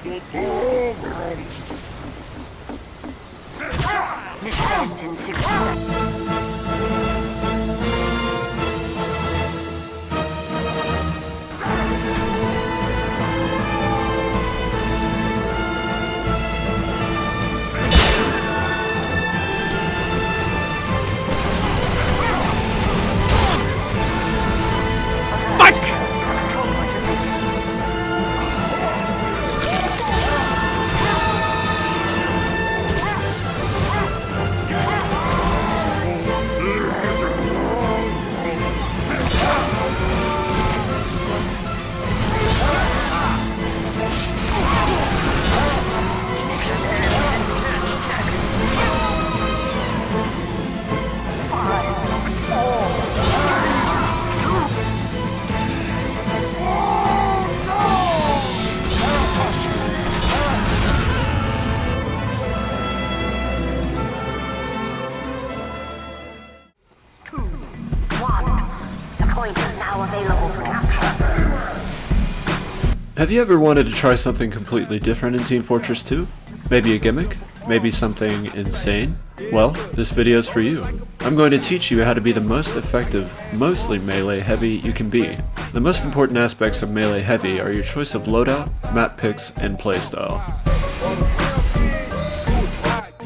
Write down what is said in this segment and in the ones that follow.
Mission ends in 60 seconds. Have you ever wanted to try something completely different in Team Fortress 2? Maybe a gimmick? Maybe something insane? Well, this video is for you. I'm going to teach you how to be the most effective, mostly melee heavy you can be. The most important aspects of melee heavy are your choice of loadout, map picks, and playstyle.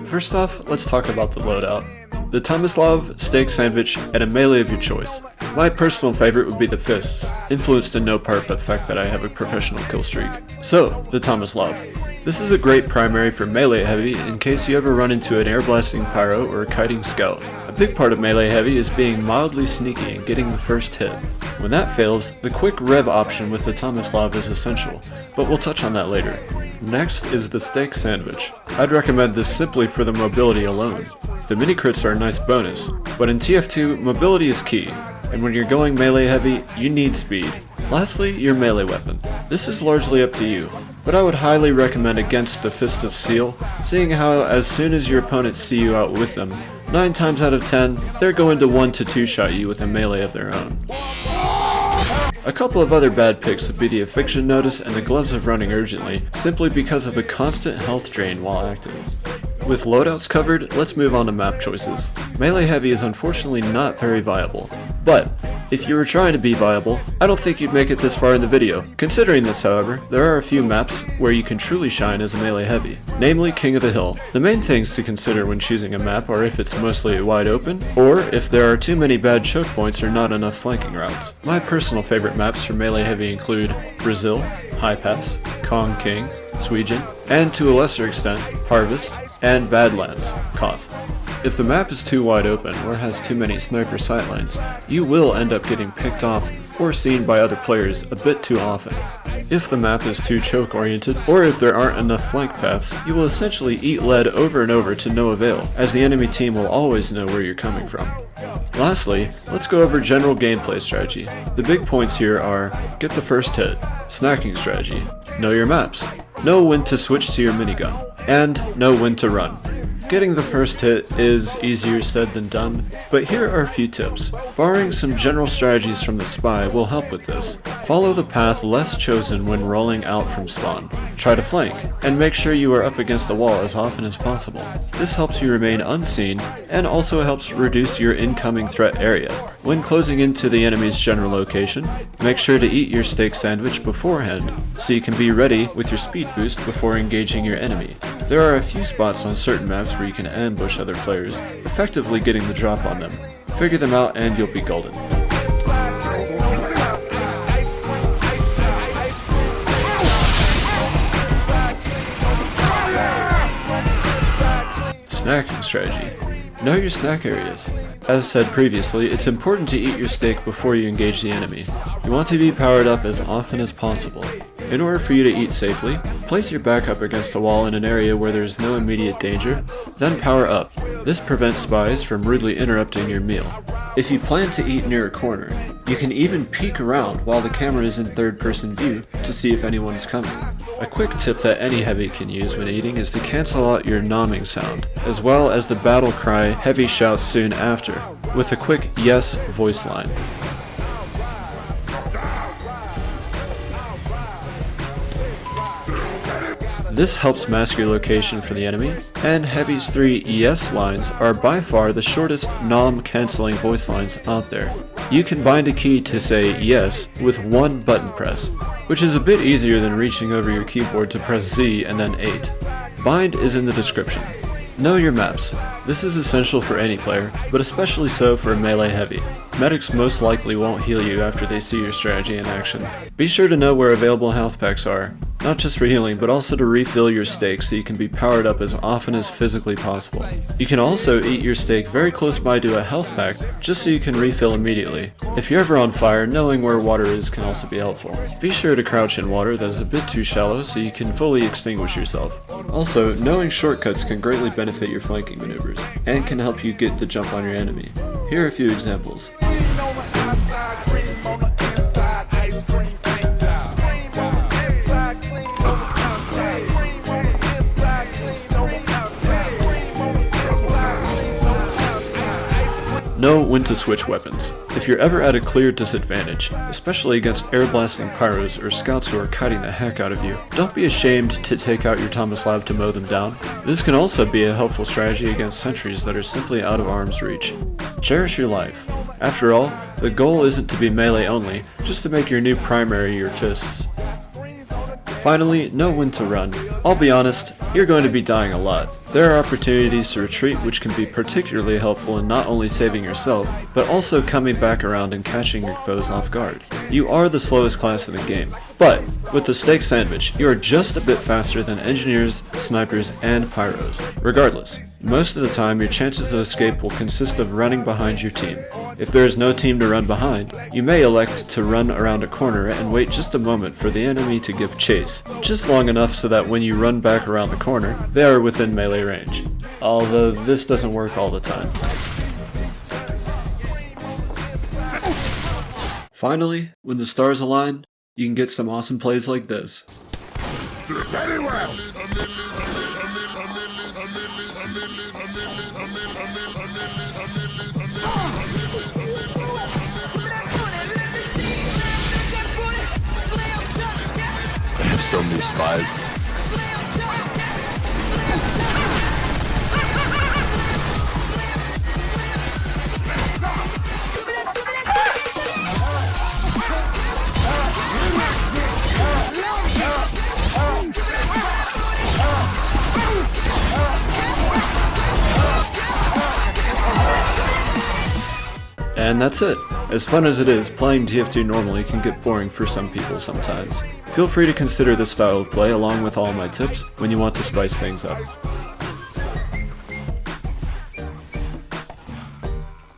First off, let's talk about the loadout. The Tomislav, steak sandwich, and a melee of your choice. My personal favorite would be the fists, influenced in no part by the fact that I have a professional kill streak. So, the Tomislav. This is a great primary for melee heavy in case you ever run into an air blasting pyro or a kiting scout. A big part of melee heavy is being mildly sneaky and getting the first hit. When that fails, the quick rev option with the Tomislav is essential, but we'll touch on that later. Next is the steak sandwich. I'd recommend this simply for the mobility alone. The mini crits are a nice bonus, but in TF2, mobility is key, and when you're going melee heavy, you need speed. Lastly, your melee weapon. This is largely up to you, but I would highly recommend against the Fist of Steel, seeing how as soon as your opponents see you out with them, 9 times out of 10, they're going to 1 to 2 shot you with a melee of their own. A couple of other bad picks would be the Affliction Notice and the Gloves of Running Urgently, simply because of the constant health drain while active. With loadouts covered, let's move on to map choices. Melee heavy is unfortunately not very viable, but if you were trying to be viable, I don't think you'd make it this far in the video. Considering this, however, there are a few maps where you can truly shine as a melee heavy, namely King of the Hill. The main things to consider when choosing a map are if it's mostly wide open, or if there are too many bad choke points or not enough flanking routes. My personal favorite maps for melee heavy include Brazil, High Pass, Kong King, Sweden, and to a lesser extent, Harvest, and Badlands, Koth. If the map is too wide open or has too many sniper sightlines, you will end up getting picked off or seen by other players a bit too often. If the map is too choke oriented, or if there aren't enough flank paths, you will essentially eat lead over and over to no avail, as the enemy team will always know where you're coming from. Lastly, let's go over general gameplay strategy. The big points here are, get the first hit, snacking strategy, know your maps, know when to switch to your minigun, and know when to run. Getting the first hit is easier said than done, but here are a few tips. Borrowing some general strategies from the spy will help with this. Follow the path less chosen when rolling out from spawn. Try to flank, and make sure you are up against the wall as often as possible. This helps you remain unseen, and also helps reduce your incoming threat area. When closing into the enemy's general location, make sure to eat your steak sandwich beforehand, so you can be ready with your speed boost before engaging your enemy. There are a few spots on certain maps where you can ambush other players, effectively getting the drop on them. Figure them out and you'll be golden. Snacking strategy. Know your snack areas. As said previously, it's important to eat your steak before you engage the enemy. You want to be powered up as often as possible. In order for you to eat safely, place your back up against a wall in an area where there is no immediate danger, then power up. This prevents spies from rudely interrupting your meal. If you plan to eat near a corner, you can even peek around while the camera is in third-person view to see if anyone is coming. A quick tip that any heavy can use when eating is to cancel out your nomming sound, as well as the battle cry heavy shouts soon after, with a quick yes voice line. This helps mask your location for the enemy, and Heavy's 3 ES lines are by far the shortest Nom-Canceling voice lines out there. You can bind a key to say yes with one button press, which is a bit easier than reaching over your keyboard to press Z and then 8. Bind is in the description. Know your maps. This is essential for any player, but especially so for a melee heavy. Medics most likely won't heal you after they see your strategy in action. Be sure to know where available health packs are, not just for healing, but also to refill your steak so you can be powered up as often as physically possible. You can also eat your steak very close by to a health pack, just so you can refill immediately. If you're ever on fire, knowing where water is can also be helpful. Be sure to crouch in water that is a bit too shallow so you can fully extinguish yourself. Also, knowing shortcuts can greatly benefit your flanking maneuvers, and can help you get the jump on your enemy. Here are a few examples. Know when to switch weapons. If you're ever at a clear disadvantage, especially against air blasting pyros or scouts who are kiting the heck out of you, don't be ashamed to take out your Thomas Lab to mow them down. This can also be a helpful strategy against sentries that are simply out of arm's reach. Cherish your life. After all, the goal isn't to be melee only, just to make your new primary your fists. Finally, know when to run. I'll be honest, you're going to be dying a lot. There are opportunities to retreat which can be particularly helpful in not only saving yourself, but also coming back around and catching your foes off guard. You are the slowest class in the game, but with the steak sandwich, you are just a bit faster than engineers, snipers, and pyros. Regardless, most of the time your chances of escape will consist of running behind your team. If there is no team to run behind, you may elect to run around a corner and wait just a moment for the enemy to give chase, just long enough so that when you run back around the corner, they are within melee range. Although this doesn't work all the time. Finally, when the stars align, you can get some awesome plays like this. I have so many spies. And that's it. As fun as it is, playing TF2 normally can get boring for some people sometimes. Feel free to consider this style of play along with all my tips when you want to spice things up.